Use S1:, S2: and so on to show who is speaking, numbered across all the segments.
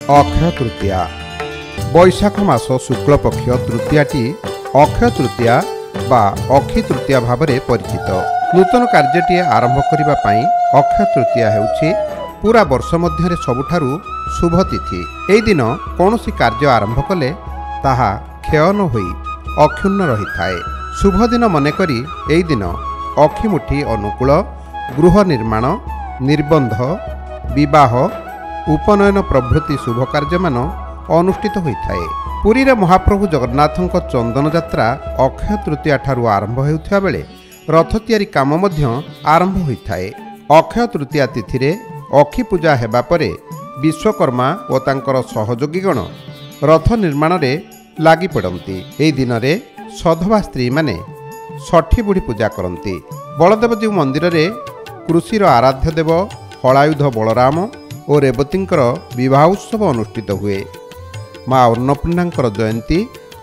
S1: अक्षय तृतीया बैशाख मास शुक्ल पक्ष तृतीयाटी अक्षय तृतीया बा अक्षी तृतीया भाव में परिचित। नूतन कार्यटी आरंभ करने अक्षय तृतीया हेउछि पूरा वर्ष मध्य सबुठारु शुभ तिथि। एही दिन कौन कार्य आरंभ कले ताहा क्षय न होई अक्षुण्ण रही थाए। शुभ दिन मनकरी एही दिन अक्षिमुठी अनुकूल गृह निर्माण निबंध विवाह उपनयन प्रभृति शुभ कार्य मान अनुष्ठित होता है। पुरी रे महाप्रभु जगन्नाथों चंदन यात्रा अक्षय तृतीया ठारू आरंभ होता बेले रथ तैयारी काम मध्य आरंभ होता है। अक्षय तृतीया तिथि रे अक्षी पूजा हेबा परे विश्वकर्मा और तांकर सहयोगीगण रथ निर्माण रे लागी पड़ती। एही दिन रे सधवा स्त्री माने षठी बुढ़ी पूजा करती। बलदेवजी मंदिर रे कृषिर आराध्य देव हलायुध बलराम और रेवतींकर विवाह उत्सव अनुष्ठित हुए। माँ अन्नपूर्णांकर जयंती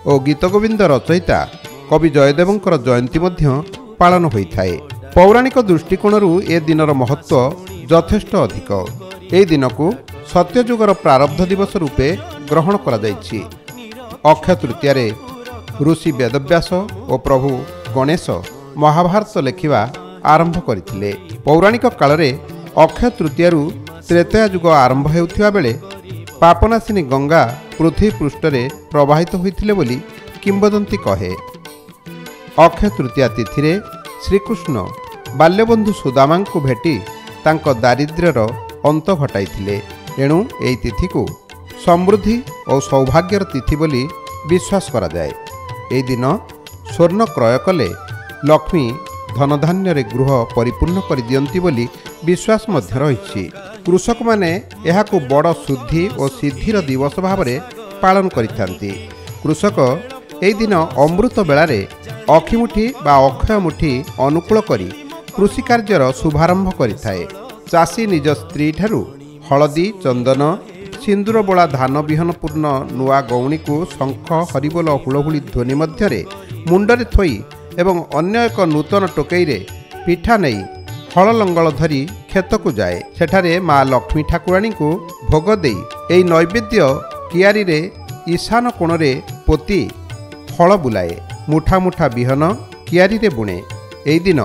S1: और गीत गोविंद रचयिता कवि जयदेवंकर जयंती मध्य पालन होता है। पौराणिक दृष्टिकोण ए दिनर महत्व यथेष्ट अधिक। ए दिन को सत्ययुगर प्रारब्ध दिवस रूपे ग्रहण करा जायछि। अक्षय तृतीया रे ऋषि वेदव्यास और प्रभु गणेश महाभारत लेखिबा आरंभ करथिले। पौराणिक काल रे अक्षय तृतीया त्रेतया युग आरंभ हेउथिबा बेले पापनाशिनी गंगा पृथ्वी पृष्ठरे प्रवाहित होइथिले बोली किंबदंती कहे। अक्षय तृतीया तिथि रे श्रीकृष्ण बाल्यबंधु सुदामा को भेटी तांको दारिद्र्यर अंत घटाइथिले। एणु एही तिथि को समृद्धि और सौभाग्यर तिथि बोली विश्वास करा जाए। एही दिन स्वर्ण क्रय कले लक्ष्मी धनधान्य रे गृह परिपूर्ण कर दियंती बोली विश्वास मध्य रहिछि। कृषक माने एहाकु बड़ शुद्धि और सिद्धिर दिवस भाव में पालन करिथांती। कृषक एही दिन अमृत बेलारे अक्षिमुठी बा अक्षय मुठी अनुकूल करी कृषि कार्यर शुभारंभ करिथाए। चाषी निज स्त्री ठारू हलदी चंदन सिंदूर बोला धान विहन पूर्ण नुआ गौणी को शंख हरिबोल हुलहुली ध्वनि मध्यरे मुंडरे थोई एवं अन्य एक नूतन टोकई रे पिठा नहीं हल लंगल धरी खेत को जाए। सेठारे माँ लक्ष्मी ठाकुराणी को भोग दे एई नैवेद्य कियारी रे ईशान कोण रे पोती फल बुलाए। मुठा मुठा बिहन कियारी रे बुणे। एई दिन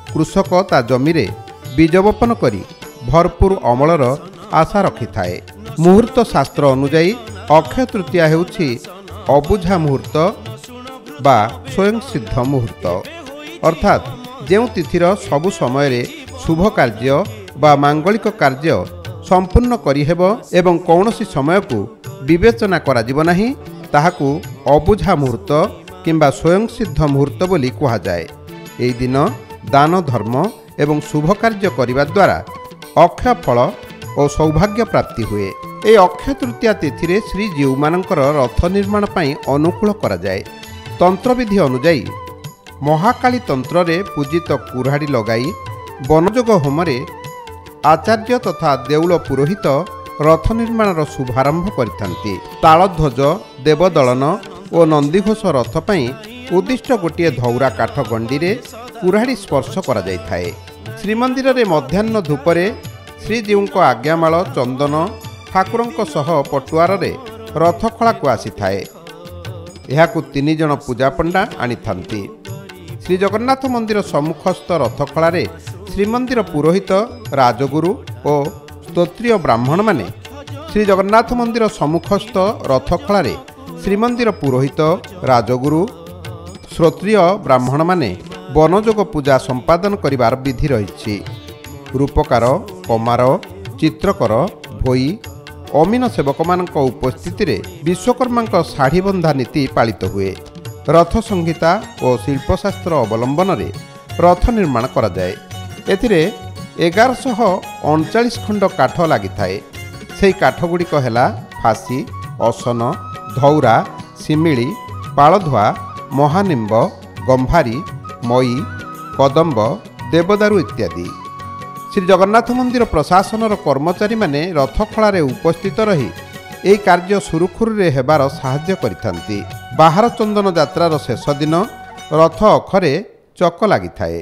S1: कृषक ता जमी रे बीज बपन करी भरपूर अमलर आशा रखि थाए। मुहूर्त शास्त्र अनुजाई अक्षय तृतीया हेउछि अबुझा मुहूर्त बा स्वयं सिद्ध मुहूर्त, अर्थात जो तिथिर सबु समय रे शुभ कार्य बा मांगलिक कार्य संपूर्ण करी हेबो एवं कौनसी समय को विवेचना करा जिवो नाही ताहाकु अबुझा मुहूर्त किंबा स्वयं सिद्ध मुहूर्त बोली कहा जाए। एही दिन दान धर्म एवं शुभ कार्य करिबा द्वारा अक्षय फल और सौभाग्य प्राप्ति हुए। ए अक्षय तृतीया तिथि रे श्रीजीव मानकर रथ निर्माण पई अनुकूल करा जाए। तंत्र विधि अनुजाई महाकाली तंत्र रे पूजित कुराड़ी लगाई वनजोग होमरे आचार्य तथा देउल पुरोहित रथ निर्माण शुभारंभ करिथांती। तालध्वज देवदलन और नंदीघोष रथ पई उद्दिष्ट गोटे धौरा काठ गंडी रे कुराड़ी स्पर्श करा जाय थाए। श्रीमंदिर रे मध्याह्न धूपरे श्रीजीवको आज्ञामाल चंदन ठाकुरंक सह पटुआर रे रथखला को आसी थाए। एहाकु 3 जण पूजा पंडा आनी थांती। श्री जगन्नाथ मंदिर सम्मुखस्थ रथखला रे श्रीमंदिर पुरोहित राजगुरु और स्तोत्रीय ब्राह्मण माने श्री जगन्नाथ मंदिर सम्मुखस्थ रथखला रे श्रीमंदिर पुरोहित राजगुरु श्रोत्रीय ब्राह्मण माने वनजोग पूजा संपादन करिवार विधि रहिछि। रूपकार कमार चित्रकर भोई अमीन सेवक मानक उपस्थिति रे विश्वकर्मा शाढ़ी बंधा नीति पालित हुए। रथ संहिता और शिल्पशास्त्र अवलंबन रे रथ निर्माण करा जाए। एथिरे 1139 खंड काठ लागि थाए। सेही काठ गुड़िक हेला फासी असन धौरा सिमिली पाळधुआ महानिम्ब गंभारी मई कदम्ब देवदारू इत्यादि। श्री जगन्नाथ मंदिर प्रशासनर कर्मचारी माने रथखला रे उपस्थित रही एही कार्य सुरुखुरु रे हेबार साहाय्य करिथांती। बाହାର चंदन यात्रार शेष दिन रथ अखरे चक लागि थाए।